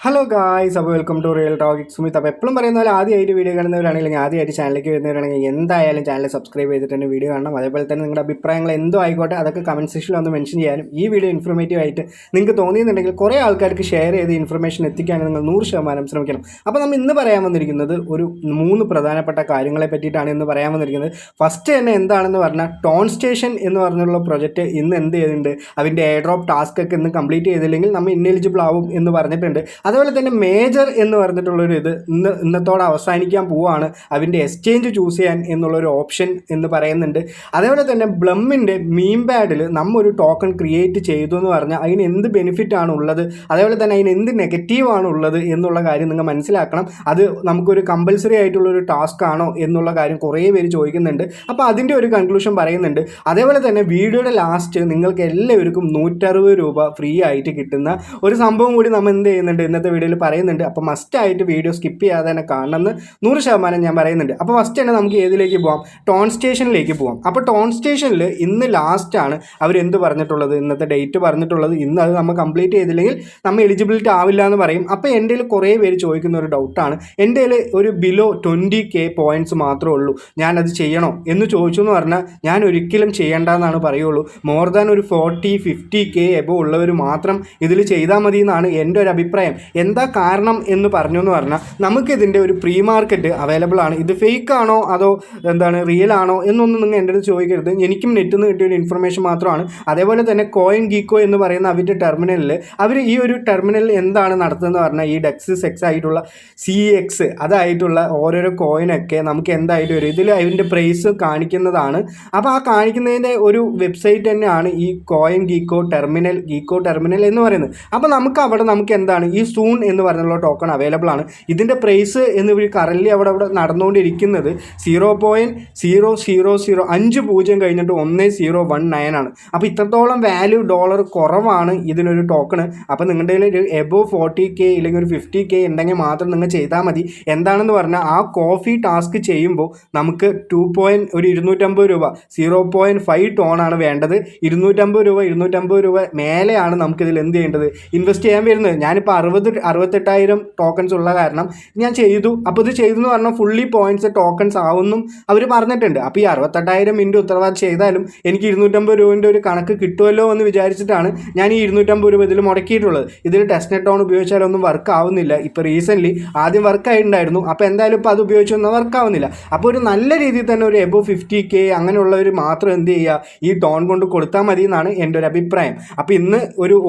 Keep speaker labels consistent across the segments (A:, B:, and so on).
A: Hello guys, അപ്പോൾ welcome to real talk Sumith. അപ്പോൾ എപ്പോഴും പറയുന്ന പോലെ ആദ്യമായിട്ട് വീഡിയോ കാണുന്നവരാണെങ്കിൽ ആദ്യമായിട്ട് ചാനലിലേക്ക് വരുന്നവരാണെങ്കിൽ എന്തായാലും ചാനൽ സബ്സ്ക്രൈബ് ചെയ്തിട്ട് തന്നെ വീഡിയോ കാണണം. അതേപോലെ തന്നെ നിങ്ങളുടെ അഭിപ്രായങ്ങൾ എന്തോ ആയിക്കോട്ടെ അതൊക്കെ കമൻറ്റ് സെക്ഷനിൽ ഒന്ന് മെൻഷൻ ചെയ്യാനും ഈ വീഡിയോ ഇൻഫോർമേറ്റീവ് ആയിട്ട് നിങ്ങൾക്ക് തോന്നിയെന്നുണ്ടെങ്കിൽ കുറേ ആൾക്കാർക്ക് ഷെയർ ചെയ്ത് ഇൻഫർമേഷൻ എത്തിക്കാനും നിങ്ങൾ 100% ശ്രമിക്കണം. അപ്പോൾ നമ്മൾ ഇന്ന് പറയാൻ വന്നിരിക്കുന്നത് ഒരു 3 പ്രധാനപ്പെട്ട കാര്യങ്ങളെ പറ്റിയിട്ടാണ് ഇന്ന് പറയാൻ വന്നിരിക്കുന്നത്. ഫസ്റ്റ് തന്നെ എന്താണെന്ന് പറഞ്ഞാൽ ടോൺ സ്റ്റേഷൻ എന്ന് പറഞ്ഞുള്ള പ്രൊജക്റ്റ് ഇന്ന് എന്ത് ചെയ്തിട്ടുണ്ട്, അതിൻ്റെ എയർ ഡ്രോപ്പ് ടാസ്ക് ഒക്കെ ഇന്ന് കംപ്ലീറ്റ് ചെയ്തില്ലെങ്കിൽ നമ്മൾ ഇന്നെലിജിബിൾ ആവും എന്ന് പറഞ്ഞിട്ടുണ്ട്. അതുപോലെ തന്നെ മേജർ എന്ന് പറഞ്ഞിട്ടുള്ളൊരു ഇന്നത്തോടെ അവസാനിക്കാൻ പോവുകയാണ്. അതിൻ്റെ എക്സ്ചേഞ്ച് ചൂസ് ചെയ്യാൻ എന്നുള്ളൊരു ഓപ്ഷൻ എന്ന് പറയുന്നുണ്ട്. അതേപോലെ തന്നെ ബ്ലമ്മിൻ്റെ മീം പാഡിൽ നമ്മ ഒരു ടോക്കൺ ക്രിയേറ്റ് ചെയ്തു എന്ന് പറഞ്ഞാൽ അതിന് എന്ത് ബെനിഫിറ്റ് ആണ് ഉള്ളത്, അതേപോലെ തന്നെ അതിന് എന്ത് നെഗറ്റീവ് ആണ് ഉള്ളത് എന്നുള്ള കാര്യം നിങ്ങൾ മനസ്സിലാക്കണം. അത് നമുക്കൊരു കമ്പൽസറി ആയിട്ടുള്ളൊരു ടാസ്ക് ആണോ എന്നുള്ള കാര്യം കുറേ പേര് ചോദിക്കുന്നുണ്ട്. അപ്പോൾ അതിൻ്റെ ഒരു കൺക്ലൂഷൻ പറയുന്നുണ്ട്. അതേപോലെ തന്നെ വീഡിയോയുടെ ലാസ്റ്റ് നിങ്ങൾക്ക് എല്ലാവർക്കും 160 രൂപ ഫ്രീ ആയിട്ട് കിട്ടുന്ന ഒരു സംഭവം കൂടി നമ്മൾ എന്ത് ചെയ്യുന്നുണ്ട് ഇന്നത്തെ വീഡിയോയിൽ പറയുന്നുണ്ട്. അപ്പോൾ മസ്റ്റായിട്ട് വീഡിയോ സ്കിപ്പ് ചെയ്യാതെ തന്നെ കാണണമെന്ന് 100% ഞാൻ പറയുന്നുണ്ട്. അപ്പോൾ ഫസ്റ്റ് തന്നെ നമുക്ക് ഏതിലേക്ക് പോകാം, ടോൺ സ്റ്റേഷനിലേക്ക് പോകാം. അപ്പോൾ ടോൺ സ്റ്റേഷനിൽ ഇന്ന് ലാസ്റ്റാണ് അവരെന്ത് പറഞ്ഞിട്ടുള്ളത്, ഇന്നത്തെ ഡേറ്റ് പറഞ്ഞിട്ടുള്ളത്. ഇന്ന് അത് നമ്മൾ കംപ്ലീറ്റ് ചെയ്തില്ലെങ്കിൽ നമ്മൾ എലിജിബിലിറ്റി ആവില്ല എന്ന് പറയും. അപ്പോൾ എൻ്റെ കുറേ പേര് ചോദിക്കുന്ന ഒരു ഡൗട്ടാണ്, എൻ്റെ ഒരു ബിലോ 20K പോയിൻറ്റ്സ് മാത്രമേ ഉള്ളൂ, ഞാനത് ചെയ്യണോ എന്ന് ചോദിച്ചു എന്ന് പറഞ്ഞാൽ ഞാൻ ഒരിക്കലും ചെയ്യേണ്ടെന്നാണ് പറയുള്ളൂ. മോർ ദാൻ ഒരു 40-50K എബോ ഉള്ളവർ മാത്രം ഇതിൽ ചെയ്താൽ മതി എന്നാണ് എൻ്റെ ഒരു അഭിപ്രായം. എന്താ കാരണം എന്ന് പറഞ്ഞു എന്ന് പറഞ്ഞാൽ നമുക്കിതിൻ്റെ ഒരു പ്രീ മാർക്കറ്റ് അവൈലബിൾ ആണ്. ഇത് ഫേക്ക് ആണോ അതോ റിയൽ ആണോ എന്നൊന്നും നിങ്ങൾ എൻ്റെ അടുത്ത് ചോദിക്കരുത്. എനിക്കും നെറ്റിൽ നിന്ന് കിട്ടിയ ഒരു ഇൻഫർമേഷൻ മാത്രമാണ്. അതേപോലെ തന്നെ കോയിൻ ഗീക്കോ എന്ന് പറയുന്ന അവരുടെ ടെർമിനലിൽ അവർ ഈ ഒരു ടെർമിനലിൽ എന്താണ് നടത്തുന്നത് പറഞ്ഞാൽ ഈ ഡെക്സ് സെക്സ് ആയിട്ടുള്ള CX അതായിട്ടുള്ള ഓരോരോ കോയിനൊക്കെ നമുക്ക് എന്തായിട്ട് വരും, ഇതിൽ അതിൻ്റെ പ്രൈസ് കാണിക്കുന്നതാണ്. അപ്പോൾ ആ കാണിക്കുന്നതിൻ്റെ ഒരു വെബ്സൈറ്റ് തന്നെയാണ് ഈ കോയിൻ ഗീക്കോ ടെർമിനൽ എന്ന് പറയുന്നത്. അപ്പോൾ നമുക്ക് എന്താണ് ഈ സൂൺ എന്ന് പറഞ്ഞുള്ള ടോക്കൺ അവൈലബിൾ ആണ്. ഇതിൻ്റെ പ്രൈസ് എന്ന് കറൻലി അവിടെ നടന്നുകൊണ്ടിരിക്കുന്നത് 0.0005 കഴിഞ്ഞിട്ട് 1019 ആണ്. അപ്പോൾ ഇത്രത്തോളം വാല്യൂ ഡോളർ കുറവാണ് ഇതിനൊരു ടോക്കണ്. അപ്പോൾ നിങ്ങളുടെ ഒരു എബോവ് 40K ഇല്ലെങ്കിൽ ഒരു 50K ഉണ്ടെങ്കിൽ മാത്രം നിങ്ങൾ ചെയ്താൽ മതി. എന്താണെന്ന് പറഞ്ഞാൽ ആ കോഫി ടാസ്ക് ചെയ്യുമ്പോൾ നമുക്ക് 250 രൂപ 0.5 ടോണാണ് വേണ്ടത്. 250 രൂപ മേലെയാണ് നമുക്കിതിൽ എന്ത് ചെയ്യേണ്ടത്, ഇൻവെസ്റ്റ് ചെയ്യാൻ വരുന്നത്. ഞാനിപ്പോൾ 68,000 ടോക്കൺസ് ഉള്ള കാരണം ഞാൻ ചെയ്തു. അപ്പോൾ ഇത് ചെയ്തു എന്ന് പറഞ്ഞാൽ ഫുള്ളി പോയിൻറ്റ്സ് ടോക്കൺസ് ആവുമെന്നും അവർ പറഞ്ഞിട്ടുണ്ട്. അപ്പോൾ ഈ 68,000 മിനിറ്റ് ഉത്തരവാദിത്തം ചെയ്താലും എനിക്ക് 250 രൂപേൻ്റെ ഒരു കണക്ക് കിട്ടുമല്ലോ എന്ന് വിചാരിച്ചിട്ടാണ് ഞാൻ ഈ 250 രൂപ ഇതിൽ മുടക്കിയിട്ടുള്ളത്. ഇതിൽ ടെസ്റ്റ് നെറ്റ് ഓൺ ഉപയോഗിച്ചാലൊന്നും വർക്ക് ആവുന്നില്ല. ഇപ്പോൾ റീസെൻ്റ്ലി ആദ്യം വർക്ക് ആയിട്ടുണ്ടായിരുന്നു. അപ്പോൾ എന്തായാലും ഇപ്പോൾ അത് ഉപയോഗിച്ചൊന്നും വർക്ക് ആവുന്നില്ല. അപ്പോൾ ഒരു നല്ല രീതിയിൽ തന്നെ ഒരു എബോവ് 50K അങ്ങനെയുള്ളവർ മാത്രം എന്ത് ചെയ്യുക, ഈ ടോൺ കൊണ്ട് കൊടുത്താൽ മതി എന്നാണ് എൻ്റെ ഒരു അഭിപ്രായം. അപ്പോൾ ഇന്ന്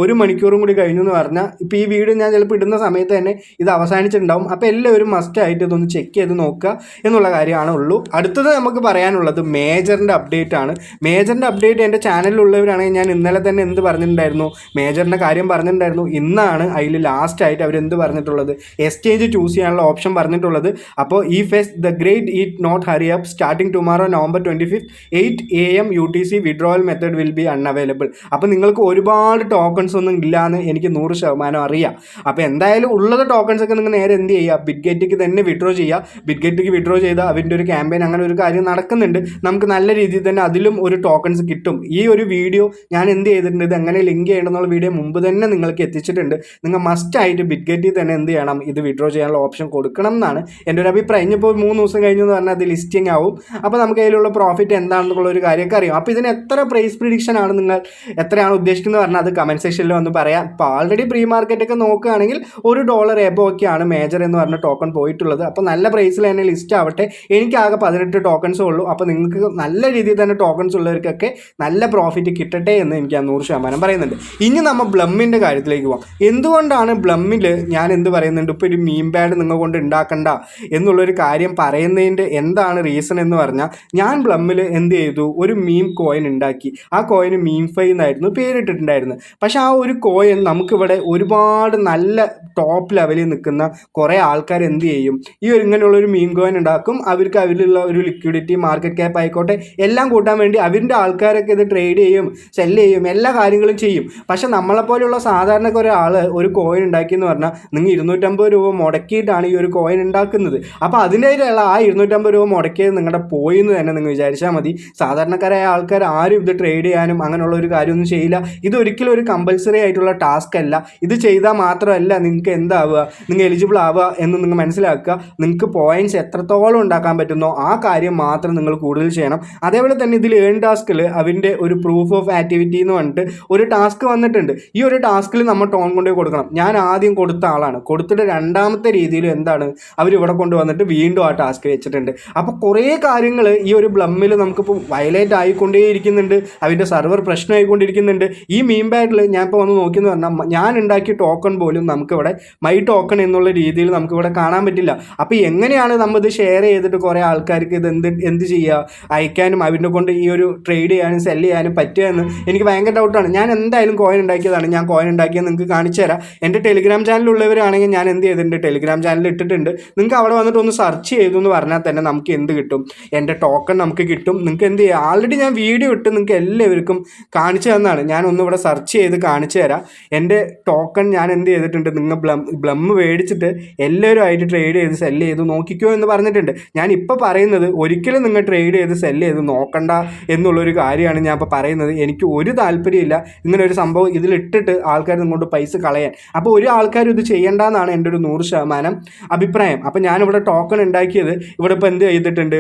A: ഒരു മണിക്കൂറും കൂടി കഴിഞ്ഞു എന്ന് പറഞ്ഞാൽ ഇപ്പോൾ ഈ വീഡിയോ ഞാൻ ചിലപ്പോൾ ഇടുന്ന സമയത്ത് തന്നെ ഇത് അവസാനിച്ചിട്ടുണ്ടാവും. അപ്പോൾ എല്ലാവരും മസ്റ്റായിട്ട് ഇതൊന്ന് ചെക്ക് ചെയ്ത് നോക്കുക എന്നുള്ള കാര്യമാണ് ഉള്ളൂ. അടുത്തത് നമുക്ക് പറയാനുള്ളത് മേജറിൻ്റെ അപ്ഡേറ്റ് ആണ്. മേജറിൻ്റെ അപ്ഡേറ്റ് എൻ്റെ ചാനലിലുള്ളവരാണെങ്കിൽ ഞാൻ ഇന്നലെ തന്നെ എന്ത് പറഞ്ഞിട്ടുണ്ടായിരുന്നു, മേജറിൻ്റെ കാര്യം പറഞ്ഞിട്ടുണ്ടായിരുന്നു. ഇന്നാണ് അതിൽ ലാസ്റ്റായിട്ട് അവരെന്ത് പറഞ്ഞിട്ടുള്ളത്, എക്സ്ചേഞ്ച് ചൂസ് ചെയ്യാനുള്ള ഓപ്ഷൻ പറഞ്ഞിട്ടുള്ളത്. അപ്പോൾ ഈ fest the great eat not hurry up starting tomorrow November 25th 8 AM UTC withdrawal method will be unavailable. അപ്പോൾ നിങ്ങൾക്ക് ഒരുപാട് ടോക്കൺസ് ഒന്നും ഇല്ലയെന്ന് എനിക്ക് 100% അറിയാം. അപ്പോൾ എന്തായാലും ഉള്ളത് ടോക്കൺസ് ഒക്കെ നിങ്ങൾ നേരെ എന്ത് ചെയ്യുക, ബിറ്റ്ഗേറ്റിക്ക് തന്നെ വിഡ്രോ ചെയ്യുക. ബിറ്റ്ഗേറ്റിക്ക് വിഡ്രോ ചെയ്താൽ അതിൻ്റെ ഒരു ക്യാമ്പയിൻ അങ്ങനെ ഒരു കാര്യം നടക്കുന്നുണ്ട്. നമുക്ക് നല്ല രീതിയിൽ തന്നെ അതിലും ഒരു ടോക്കൺസ് കിട്ടും. ഈ ഒരു വീഡിയോ ഞാൻ എന്ത് ചെയ്തിട്ടുണ്ട്, ഇത് എങ്ങനെ ലിങ്ക് ചെയ്യണമെന്നുള്ള വീഡിയോ മുമ്പ് തന്നെ നിങ്ങൾക്ക് എത്തിച്ചിട്ടുണ്ട്. നിങ്ങൾ മസ്റ്റായിട്ട് ബിറ്റ്ഗേറ്റിൽ തന്നെ എന്ത് ചെയ്യണം, ഇത് വിഡ്രോ ചെയ്യാനുള്ള ഓപ്ഷൻ കൊടുക്കണം എന്നാണ് എൻ്റെ ഒരു അഭിപ്രായം. ഇനിയിപ്പോൾ 3 ദിവസം കഴിഞ്ഞു എന്ന് പറഞ്ഞാൽ അത് ലിസ്റ്റിംഗ് ആവും. അപ്പോൾ നമുക്ക് അതിലുള്ള പ്രോഫിറ്റ് എന്താണെന്നുള്ള ഒരു കാര്യമൊക്കെ അറിയാം. അപ്പോൾ ഇതിന് എത്ര പ്രൈസ് പ്രിഡിക്ഷൻ ആണ്, നിങ്ങൾ എത്രയാണ് ഉദ്ദേശിക്കുന്നത് പറഞ്ഞാൽ അത് കമൻറ്റ് സെക്ഷനിൽ വന്ന് പറയാം. ഇപ്പോൾ ആൾറെഡി പ്രീ മാർക്കറ്റൊക്കെ നോക്കുകയാണെങ്കിൽ $1 എബോ ഒക്കെയാണ് മേജർ എന്ന് പറഞ്ഞ ടോക്കൺ പോയിട്ടുള്ളത്. അപ്പോൾ നല്ല പ്രൈസിൽ തന്നെ ലിസ്റ്റ് ആവട്ടെ. എനിക്കാകെ 18 ടോക്കൺസേ ഉള്ളൂ. അപ്പോൾ നിങ്ങൾക്ക് നല്ല രീതിയിൽ തന്നെ ടോക്കൺസ് ഉള്ളവർക്കൊക്കെ നല്ല പ്രോഫിറ്റ് കിട്ടട്ടെ എന്ന് എനിക്ക് 100% പറയുന്നുണ്ട്. ഇനി നമ്മൾ ബ്ലമ്മിൻ്റെ കാര്യത്തിലേക്ക് പോകാം. എന്തുകൊണ്ടാണ് ബ്ലമ്മിൽ ഞാൻ എന്ത് പറയുന്നുണ്ട്, ഇപ്പോൾ ഒരു മീം പാഡ് നിങ്ങൾ കൊണ്ട് ഉണ്ടാക്കണ്ട എന്നുള്ളൊരു കാര്യം പറയുന്നതിൻ്റെ എന്താണ് റീസൺ എന്ന് പറഞ്ഞാൽ, ഞാൻ ബ്ലമ്മിൽ എന്ത് ചെയ്തു, ഒരു മീം കോയിൻ ഉണ്ടാക്കി. ആ കോയിന് മീം ഫൈ എന്നായിരുന്നു പേരിട്ടിട്ടുണ്ടായിരുന്നു. പക്ഷേ ആ ഒരു കോയിൻ നമുക്കിവിടെ ഒരുപാട് നല്ല ടോപ്പ് ലെവലിൽ നിൽക്കുന്ന കുറേ ആൾക്കാർ എന്ത് ചെയ്യും, ഈ ഇങ്ങനെയുള്ളൊരു മീം കോയിൻ ഉണ്ടാക്കും. അവർക്ക് അവരിലുള്ള ഒരു ലിക്വിഡിറ്റി, മാർക്കറ്റ് ക്യാപ്പ് ആയിക്കോട്ടെ എല്ലാം കൂട്ടാൻ വേണ്ടി അവരുടെ ആൾക്കാരൊക്കെ ഇത് ട്രേഡ് ചെയ്യും, സെല്ല് ചെയ്യും, എല്ലാ കാര്യങ്ങളും ചെയ്യും. പക്ഷേ നമ്മളെപ്പോലെയുള്ള സാധാരണ ഒരാൾ ഒരു കോയിൻ ഉണ്ടാക്കിയെന്ന് പറഞ്ഞാൽ നിങ്ങൾ 250 രൂപ മുടക്കിയിട്ടാണ് ഈ ഒരു കോയിൻ ഉണ്ടാക്കുന്നത്. അപ്പോൾ അതിൻ്റെതായിട്ടുള്ള ആ 250 രൂപ മുടക്കിയത് നിങ്ങളുടെ പോയി എന്ന് തന്നെ നിങ്ങൾ വിചാരിച്ചാൽ മതി. സാധാരണക്കാരായ ആൾക്കാർ ആരും ഇത് ട്രേഡ് ചെയ്യാനും അങ്ങനെയുള്ള ഒരു കാര്യമൊന്നും ചെയ്യില്ല. ഇതൊരിക്കലും ഒരു കമ്പൽസറി ആയിട്ടുള്ള ടാസ്ക് അല്ല. ഇത് ചെയ്താൽ മാത്രമല്ല അല്ല നിങ്ങൾക്ക് എന്താവുക, നിങ്ങൾ എലിജിബിൾ ആവുക എന്ന് നിങ്ങൾ മനസ്സിലാക്കുക. നിങ്ങൾക്ക് പോയിന്റ്സ് എത്രത്തോളം ഉണ്ടാക്കാൻ പറ്റുന്നോ ആ കാര്യം മാത്രം നിങ്ങൾ കൂടുതൽ ചെയ്യണം. അതേപോലെ തന്നെ ഇതിൽ ഏൺ ടാസ്കിൽ അവൻ്റെ ഒരു പ്രൂഫ് ഓഫ് ആക്ടിവിറ്റി എന്ന് പറഞ്ഞിട്ട് ഒരു ടാസ്ക് വന്നിട്ടുണ്ട്. ഈ ഒരു ടാസ്കിൽ നമ്മൾ ടോൺ കൊണ്ടുപോയി കൊടുക്കണം. ഞാൻ ആദ്യം കൊടുത്ത ആളാണ്. കൊടുത്തിട്ട് രണ്ടാമത്തെ രീതിയിൽ എന്താണ് അവരിവിടെ കൊണ്ടുവന്നിട്ട് വീണ്ടും ആ ടാസ്ക് വെച്ചിട്ടുണ്ട്. അപ്പോൾ കുറേ കാര്യങ്ങൾ ഈ ഒരു ബ്ലമ്മിൽ നമുക്കിപ്പോൾ വയലേറ്റ് ആയിക്കൊണ്ടേയിരിക്കുന്നുണ്ട്. അതിൻ്റെ സെർവർ പ്രശ്നമായിക്കൊണ്ടിരിക്കുന്നുണ്ട്. ഈ മീം ബാഡിൽ ഞാൻ ഇപ്പോൾ വന്ന് നോക്കിയെന്ന് പറഞ്ഞാൽ ഞാൻ ഉണ്ടാക്കിയ ടോക്കൺ പോലും നമുക്കിവിടെ മൈ ടോക്കൺ എന്നുള്ള രീതിയിൽ നമുക്കിവിടെ കാണാൻ പറ്റില്ല. അപ്പോൾ എങ്ങനെയാണ് നമ്മൾ ഇത് ഷെയർ ചെയ്തിട്ട് കുറേ ആൾക്കാർക്ക് ഇത് എന്ത് ചെയ്യുക, അയക്കാനും അവരുടെ കൊണ്ട് ഈ ഒരു ട്രേഡ് ചെയ്യാനും സെല്ല് ചെയ്യാനും പറ്റുക എന്ന് എനിക്ക് ഭയങ്കര ഡൗട്ടാണ്. ഞാൻ എന്തായാലും കോയിൻ ഉണ്ടാക്കിയതാണ്. ഞാൻ കോയിൻ ഉണ്ടാക്കിയത് നിങ്ങൾക്ക് കാണിച്ചു തരാം. എൻ്റെ ടെലിഗ്രാം ചാനലുള്ളവരാണെങ്കിൽ ഞാൻ എന്ത് ചെയ്തിട്ടുണ്ട്, ടെലിഗ്രാം ചാനൽ ഇട്ടിട്ടുണ്ട്. നിങ്ങൾക്ക് അവിടെ വന്നിട്ട് ഒന്ന് സെർച്ച് ചെയ്തു എന്ന് പറഞ്ഞാൽ തന്നെ നമുക്ക് എന്ത് കിട്ടും, എൻ്റെ ടോക്കൺ നമുക്ക് കിട്ടും. നിങ്ങൾക്ക് എന്ത് ചെയ്യുക, ആൾറെഡി ഞാൻ വീഡിയോ ഇട്ട് നിങ്ങൾക്ക് എല്ലാവർക്കും കാണിച്ചു തന്നാണ്. ഞാനൊന്ന് ഇവിടെ സെർച്ച് ചെയ്ത് കാണിച്ചു തരാം. എൻ്റെ ടോക്കൺ ഞാൻ എന്ത് ചെയ്തിട്ടുണ്ട്, നിങ്ങൾ ബ്ലം മേടിച്ചിട്ട് എല്ലാവരുമായിട്ട് ട്രേഡ് ചെയ്ത് സെല്ല് ചെയ്ത് നോക്കിക്കോ എന്ന് പറഞ്ഞിട്ടുണ്ട്. ഞാൻ ഇപ്പോൾ പറയുന്നത് ഒരിക്കലും നിങ്ങൾ ട്രേഡ് ചെയ്ത് സെല്ല് ചെയ്ത് നോക്കണ്ട എന്നുള്ളൊരു കാര്യമാണ് ഞാൻ ഇപ്പോൾ പറയുന്നത്. എനിക്ക് ഒരു താല്പര്യമില്ല ഇങ്ങനെ ഒരു സംഭവം ഇതിലിട്ടിട്ട് ആൾക്കാർ നിങ്ങോട്ട് പൈസ കളയാൻ. അപ്പോൾ ഒരു ആൾക്കാരും ഇത് ചെയ്യേണ്ടെന്നാണ് എൻ്റെ ഒരു 100% അഭിപ്രായം. അപ്പോൾ ഞാനിവിടെ ടോക്കൺ ഉണ്ടാക്കിയത് ഇവിടെ ഇപ്പോൾ എന്ത് ചെയ്തിട്ടുണ്ട്,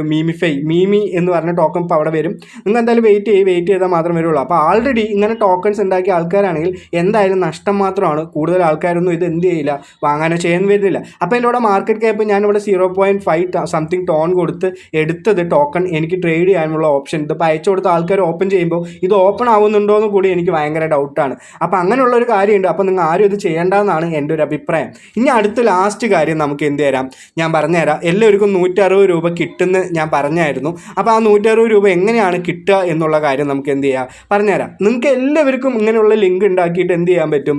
A: മീമി എന്ന് പറഞ്ഞ ടോക്കൺ ഇപ്പോൾ അവിടെ വരും. നിങ്ങൾ എന്തായാലും വെയിറ്റ് ചെയ്താൽ മാത്രമേ വരുള്ളൂ. അപ്പോൾ ആൾറെഡി ഇങ്ങനെ ടോക്കൺസ് ഉണ്ടാക്കിയ ആൾക്കാരാണെങ്കിൽ എന്തായാലും നഷ്ടം മാത്രമാണ്. കൂടുതൽ ആൾക്കാരൊന്നും ഇത് എന്ത് ചെയ്യില്ല, വാങ്ങാനോ ചെയ്യാൻ വരുന്നില്ല. അപ്പോൾ എൻ്റെ ഇവിടെ മാർക്കറ്റ് ക്യാപ്പ് ഞാനിവിടെ 0.5 സംതിങ് ടോൺ കൊടുത്ത് എടുത്തത് ടോക്കൺ എനിക്ക് ട്രേഡ് ചെയ്യാനുള്ള ഓപ്ഷൻ. ഇതിപ്പോൾ അയച്ചു കൊടുത്ത ആൾക്കാർ ഓപ്പൺ ചെയ്യുമ്പോൾ ഇത് ഓപ്പൺ ആവുന്നുണ്ടോ എന്ന് കൂടി എനിക്ക് ഭയങ്കര ഡൗട്ടാണ്. അപ്പോൾ അങ്ങനെയുള്ള ഒരു കാര്യമുണ്ട്. അപ്പോൾ നിങ്ങൾ ആരും ഇത് ചെയ്യേണ്ടതെന്നാണ് എൻ്റെ ഒരു അഭിപ്രായം. ഇനി അടുത്ത ലാസ്റ്റ് കാര്യം നമുക്ക് എന്ത് തരാം, ഞാൻ പറഞ്ഞുതരാം. എല്ലാവർക്കും 160 രൂപ കിട്ടുമെന്ന് ഞാൻ പറഞ്ഞായിരുന്നു. അപ്പോൾ ആ 160 രൂപ എങ്ങനെയാണ് കിട്ടുക എന്നുള്ള കാര്യം നമുക്ക് എന്ത് ചെയ്യാം പറഞ്ഞുതരാം. നിങ്ങൾക്ക് എല്ലാവർക്കും ഇങ്ങനെയുള്ള ലിങ്ക് ഉണ്ടാക്കിയിട്ട് എന്ത് ചെയ്യാൻ പറ്റും,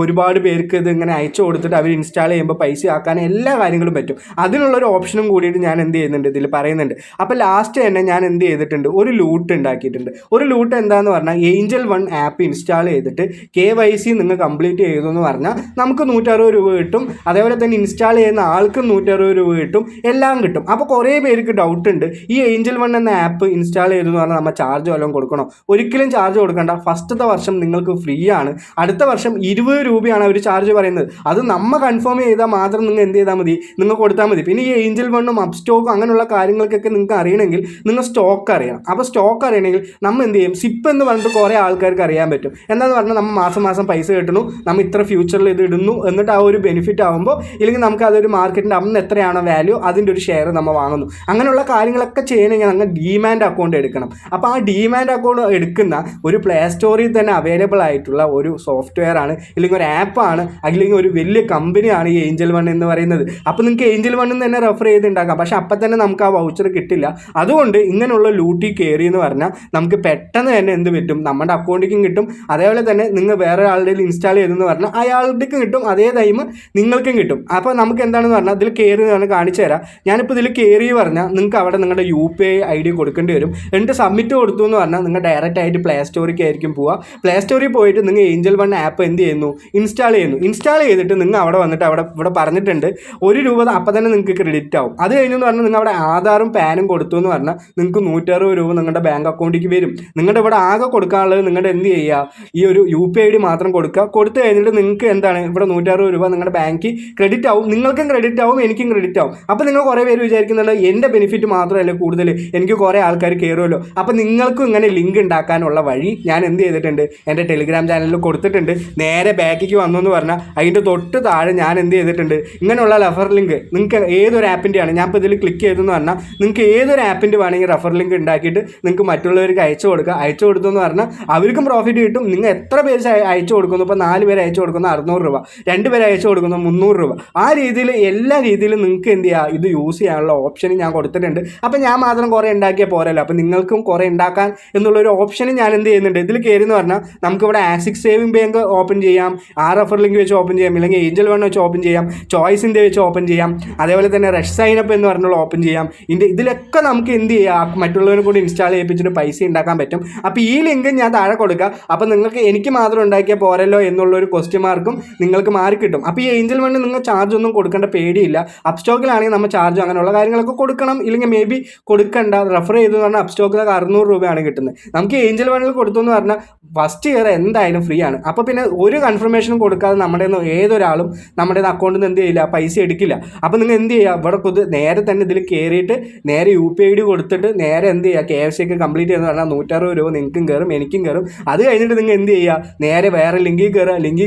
A: ഒരുപാട് പേർക്ക് ഇത് ഇങ്ങനെ അയച്ചു കൊടുത്തിട്ട് അവർ ഇൻസ്റ്റാൾ ചെയ്യുമ്പോൾ പൈസ ആക്കാൻ എല്ലാ കാര്യങ്ങളും പറ്റും. അതിനുള്ളൊരു ഓപ്ഷനും കൂടിയിട്ട് ഞാൻ എന്ത് ചെയ്യുന്നുണ്ട്, ഇതിൽ പറയുന്നുണ്ട്. അപ്പോൾ ലാസ്റ്റ് തന്നെ ഞാൻ എന്ത് ചെയ്തിട്ടുണ്ട്, ഒരു ലൂട്ട് ഉണ്ടാക്കിയിട്ടുണ്ട്. ഒരു ലൂട്ട് എന്താണെന്ന് പറഞ്ഞാൽ ഏഞ്ചൽ 1 ആപ്പ് ഇൻസ്റ്റാൾ ചെയ്തിട്ട് KYC നിങ്ങൾ കംപ്ലീറ്റ് ചെയ്തു എന്ന് പറഞ്ഞാൽ നമുക്ക് 160 രൂപ കിട്ടും. അതേപോലെ തന്നെ ഇൻസ്റ്റാൾ ചെയ്യുന്ന ആൾക്കും 160 രൂപ കിട്ടും, എല്ലാം കിട്ടും. അപ്പോൾ കുറേ പേർക്ക് ഡൗട്ട് ഉണ്ട്, ഈ ഏഞ്ചൽ 1 എന്ന ആപ്പ് ഇൻസ്റ്റാൾ ചെയ്തെന്ന് പറഞ്ഞാൽ നമ്മൾ ചാർജ് വല്ലതും കൊടുക്കണോ? ഒരിക്കലും ചാർജ് കൊടുക്കണ്ട. ഫസ്റ്റത്തെ വർഷം നിങ്ങൾക്ക് ഫ്രീ ആണ്. അടുത്ത വർഷം 20 രൂപയാണ് അവർ ചാർജ് പറയുന്നത്. അത് നമ്മൾ കൺഫേം ചെയ്താൽ മാത്രം നിങ്ങൾ എന്ത് ചെയ്താൽ മതി, നിങ്ങൾ കൊടുത്താൽ മതി. പിന്നെ ഈ ഏഞ്ചൽ 1ഉം അപ്സ്റ്റോക്കും അങ്ങനെയുള്ള കാര്യങ്ങൾക്കൊക്കെ നിങ്ങൾക്ക് അറിയണമെങ്കിൽ നിങ്ങൾ സ്റ്റോക്ക് അറിയണം. അപ്പോൾ സ്റ്റോക്ക് അറിയണമെങ്കിൽ നമ്മൾ എന്ത് ചെയ്യും, സിപ്പ് എന്ന് പറഞ്ഞിട്ട് കുറേ ആൾക്കാർക്ക് അറിയാൻ പറ്റും. എന്താണെന്ന് പറഞ്ഞാൽ നമ്മൾ മാസം പൈസ കിട്ടുന്നു, നമ്മൾ ഇത്ര ഫ്യൂച്ചറിൽ ഇത് ഇടുന്നു, എന്നിട്ട് ആ ഒരു ബെനിഫിറ്റ് ആകുമ്പോൾ ഇല്ലെങ്കിൽ നമുക്ക് അതൊരു മാർക്കറ്റിൻ്റെ അന്ന് എത്രയാണോ വാല്യൂ അതിൻ്റെ ഒരു ഷെയർ നമ്മൾ വാങ്ങുന്നു. അങ്ങനെയുള്ള കാര്യങ്ങളൊക്കെ ചെയ്യണമെങ്കിൽ നമ്മൾ ഡിമാൻഡ് അക്കൗണ്ട് എടുക്കണം. അപ്പോൾ ആ ഡിമാൻഡ് അക്കൗണ്ട് എടുക്കുന്ന ഒരു പ്ലേ സ്റ്റോറിൽ തന്നെ അവൈലബിൾ ആയിട്ടുള്ള ഒരു സോഫ്റ്റ്വെയർ ആണ്, ഇല്ലെങ്കിൽ ഒരു ആപ്പാണ്, അല്ലെങ്കിൽ ഒരു വലിയ കമ്പനിയാണ് ഈ ഏഞ്ചൽ 1 എന്ന് പറയുന്നത്. അപ്പോൾ നിങ്ങൾക്ക് ഏഞ്ചൽ 1 തന്നെ റെഫർ ചെയ്ത് ഉണ്ടാക്കാം. പക്ഷേ അപ്പം തന്നെ നമുക്ക് ആ വൗച്ചർ കിട്ടില്ല. അതുകൊണ്ട് ഇങ്ങനെയുള്ള ലൂട്ടി കയറി എന്ന് പറഞ്ഞാൽ നമുക്ക് പെട്ടെന്ന് തന്നെ എന്ത് പറ്റും, നമ്മുടെ അക്കൗണ്ടിലേക്കും കിട്ടും. അതേപോലെ തന്നെ നിങ്ങൾ വേറെ ആളുടെ ഇൻസ്റ്റാൾ ചെയ്തെന്ന് പറഞ്ഞാൽ അയാളുടേക്കും കിട്ടും, അതേ ടൈം നിങ്ങൾക്കും കിട്ടും. അപ്പോൾ നമുക്ക് എന്താണെന്ന് പറഞ്ഞാൽ ഇതിൽ കയറി എന്ന് കാണിച്ചു തരാം. ഞാനിപ്പോൾ ഇതിൽ കയറി പറഞ്ഞാൽ നിങ്ങൾക്ക് അവിടെ നിങ്ങളുടെ UPI ID കൊടുക്കേണ്ടി വരും. എന്നിട്ട് സബ്മിറ്റ് കൊടുത്തു എന്ന് പറഞ്ഞാൽ നിങ്ങൾ ഡയറക്റ്റ് ആയിട്ട് പ്ലേ സ്റ്റോറിലേക്ക് ആയിരിക്കും പോവുക. പ്ലേ സ്റ്റോറിൽ പോയിട്ട് നിങ്ങൾ ഏഞ്ചൽ 1 ആപ്പ് എന്ത് ചെയ്യുന്നു, ഇൻസ്റ്റാൾ ചെയ്തിട്ട് നിങ്ങൾ അവിടെ വന്നിട്ട് ഇവിടെ പറഞ്ഞിട്ടുണ്ട് 1 രൂപ അപ്പോൾ തന്നെ നിങ്ങൾക്ക് ക്രെഡിറ്റ് ആവും. അത് കഴിഞ്ഞെന്ന് പറഞ്ഞാൽ നിങ്ങൾ അവിടെ ആധാറും പാനും കൊടുത്തു എന്ന് പറഞ്ഞാൽ നിങ്ങൾക്ക് 160 രൂപ നിങ്ങളുടെ ബാങ്ക് അക്കൗണ്ടിലേക്ക് വരും. നിങ്ങളുടെ ഇവിടെ ആകെ കൊടുക്കാനുള്ളത് നിങ്ങളുടെ എന്ത് ചെയ്യുക, ഈ ഒരു UPI ID മാത്രം കൊടുക്കുക. കൊടുത്തു കഴിഞ്ഞിട്ട് നിങ്ങൾക്ക് എന്താണ് ഇവിടെ 160 രൂപ നിങ്ങളുടെ ബാങ്കിൽ ക്രെഡിറ്റ് ആവും. നിങ്ങൾക്കും ക്രെഡിറ്റ് ആവും, എനിക്കും ക്രെഡിറ്റ് ആവും. അപ്പോൾ നിങ്ങൾ കുറേ പേര് വിചാരിക്കുന്നുണ്ട് എൻ്റെ ബെനിഫിറ്റ് മാത്രമല്ല കൂടുതൽ, എനിക്ക് കുറേ ആൾക്കാർ കയറുമല്ലോ. അപ്പോൾ നിങ്ങൾക്കും ഇങ്ങനെ ലിങ്ക് ഉണ്ടാക്കാനുള്ള വഴി ഞാൻ എന്ത് ചെയ്തിട്ടുണ്ട്, എൻ്റെ ടെലിഗ്രാം ചാനലിൽ കൊടുത്തിട്ടുണ്ട്. നേരെ ബാക്കിലേക്ക് വന്നു എന്ന് പറഞ്ഞാൽ അതിൻ്റെ തൊട്ട് താഴെ ഞാൻ എന്ത് ചെയ്തിട്ടുണ്ട്, ഇങ്ങനെയുള്ള റെഫർ ലിങ്ക് നിങ്ങൾക്ക് ഏതൊരു ആപ്പിൻ്റെയാണ്, ഞാൻ ഇപ്പോൾ ഇതിൽ ക്ലിക്ക് ചെയ്തെന്ന് പറഞ്ഞാൽ നിങ്ങൾക്ക് ഏതൊരു ആപ്പിൻ്റെ വേണമെങ്കിൽ റെഫർ ലിങ്ക് ഉണ്ടാക്കിയിട്ട് നിങ്ങൾക്ക് മറ്റുള്ളവർക്ക് അയച്ചു കൊടുക്കുക. അയച്ചു കൊടുത്തു എന്ന് പറഞ്ഞാൽ അവർക്കും പ്രോഫിറ്റ് കിട്ടും. നിങ്ങൾ എത്ര പേര് അയച്ചു കൊടുക്കുന്നു, ഇപ്പോൾ 4 പേര് അയച്ചു കൊടുക്കുന്നു 600 രൂപ, 2 പേര് അയച്ചു കൊടുക്കുന്നു 300 രൂപ. ആ രീതിയിൽ എല്ലാ രീതിയിലും നിങ്ങൾക്ക് എന്ത് ചെയ്യുക, ഇത് യൂസ് ചെയ്യാനുള്ള ഓപ്ഷനും ഞാൻ കൊടുത്തിട്ടുണ്ട്. അപ്പോൾ ഞാൻ മാത്രം കുറേ ഉണ്ടാക്കിയാൽ പോരല്ലോ, അപ്പോൾ നിങ്ങൾക്കും കുറേ ഉണ്ടാക്കാൻ എന്നുള്ളൊരു ഓപ്ഷനും ഞാൻ എന്ത് ചെയ്യുന്നുണ്ട്, ഇതിൽ കയറി എന്ന് പറഞ്ഞാൽ നമുക്കിവിടെ ആക്സിസ് സേവിംഗ് ബാങ്ക് ഓപ്പൺ ചെയ്യാം, ആ റെഫർ ലിങ്ക് വെച്ച് ഓപ്പൺ ചെയ്യാം, ഇല്ലെങ്കിൽ ഏഞ്ചൽ 1 വെച്ച് ഓപ്പൺ ചെയ്യാം, ചോയ്സിൻ്റെ വെച്ച് ഓപ്പൺ ചെയ്യാം, അതേപോലെ തന്നെ റഷ് സൈനപ്പ് എന്ന് പറഞ്ഞുള്ള ഓപ്പൺ ചെയ്യാം. ഇതിലൊക്കെ നമുക്ക് എന്ത് ചെയ്യാം, മറ്റുള്ളവരെ കൂടി ഇൻസ്റ്റാൾ ചെയ്യിപ്പിച്ചിട്ട് പൈസ ഉണ്ടാക്കാൻ പറ്റും. അപ്പോൾ ഈ ലിങ്ക് ഞാൻ താഴെ കൊടുക്കുക. അപ്പോൾ നിങ്ങൾക്ക് എനിക്ക് മാത്രം ഉണ്ടാക്കിയാൽ പോരല്ലോ എന്നുള്ളൊരു ക്വസ്റ്റ്യൻ മാർക്കും നിങ്ങൾക്ക് മാറി കിട്ടും. അപ്പോൾ ഈ ഏഞ്ചൽ 1 നിങ്ങൾ ചാർജ് ഒന്നും കൊടുക്കേണ്ട പേടിയില്ല. അപ്സ്റ്റോക്കിലാണെങ്കിൽ നമ്മൾ ചാർജ് അങ്ങനെയുള്ള കാര്യങ്ങളൊക്കെ കൊടുക്കണം, ഇല്ലെങ്കിൽ മേ ബി കൊടുക്കണ്ട. റെഫർ ചെയ്തു എന്ന് പറഞ്ഞാൽ അപ്സ്റ്റോക്കിലൊക്കെ 600 രൂപയാണ് കിട്ടുന്നത്. നമുക്ക് ഏഞ്ചൽ 1 കൊടുത്തു എന്ന് പറഞ്ഞാൽ ഫസ്റ്റ് ഇയർ എന്തായാലും ഫ്രീ ആണ്. അപ്പോൾ പിന്നെ ഒരു കൺഫർമേഷനും കൊടുക്കാതെ നമ്മുടെ നിങ്ങളുടെ ഏതൊരാളും നമ്മുടെ അക്കൗണ്ടിൽ നിന്ന് എന്ത് ചെയ്യില്ല, പൈസ എടുക്കില്ല. അപ്പോൾ നിങ്ങൾ എന്ത് ചെയ്യുക, ഇവിടെ നേരെ തന്നെ ഇതിൽ കയറിയിട്ട് നേരെ UPI കൊടുത്തിട്ട് നേരെ എന്ത് ചെയ്യുക, KYC ഒക്കെ കംപ്ലീറ്റ് ചെയ്യുന്നത് പറഞ്ഞാൽ 160 രൂപ നിങ്ങൾക്കും കയറും എനിക്കും കയറും. അത് കഴിഞ്ഞിട്ട് നിങ്ങൾ എന്ത് ചെയ്യുക, നേരെ വേറെ ലിങ്കിൽ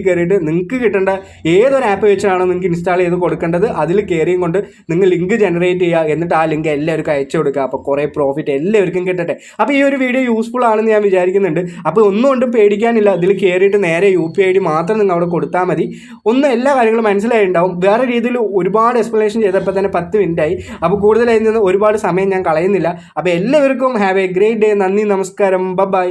A: കയറിയിട്ട് നിങ്ങൾക്ക് കിട്ടേണ്ട ഏതൊരു ആപ്പ് വെച്ചാണോ നിങ്ങൾക്ക് ഇൻസ്റ്റാൾ ചെയ്ത് കൊടുക്കേണ്ടത് അതിൽ കയറിയും കൊണ്ട് നിങ്ങൾ ലിങ്ക് ജനറേറ്റ് ചെയ്യുക. എന്നിട്ട് ആ ലിങ്ക് എല്ലാവർക്കും അയച്ചു കൊടുക്കുക. അപ്പോൾ കുറേ പ്രോഫിറ്റ് എല്ലാവർക്കും കിട്ടട്ടെ. അപ്പോൾ ഈ ഒരു വീഡിയോ യൂസ്ഫുൾ ആണെന്ന് ഞാൻ വിചാരിക്കുന്നുണ്ട്. അപ്പോൾ ഒന്നും കൊണ്ടും പേടിക്കാനില്ല. ഇതിൽ കയറിയിട്ട് നേരെ UPI ID മാത്രം നിങ്ങൾ അവിടെ കൊടുത്താൽ മതി. എല്ലാ കാര്യങ്ങളും മനസ്സിലായിട്ടുണ്ടാവും. വേറെ രീതിയിൽ ഒരുപാട് എക്സ്പ്ലനേഷൻ ചെയ്തപ്പോൾ തന്നെ 10 മിനിറ്റായി. അപ്പോൾ കൂടുതലായി നിന്ന് ഒരുപാട് സമയം ഞാൻ കളയുന്നില്ല. അപ്പോൾ എല്ലാവർക്കും ഹാവ് എ ഗ്രേറ്റ് ഡേ. നന്ദി, നമസ്കാരം, ബൈ.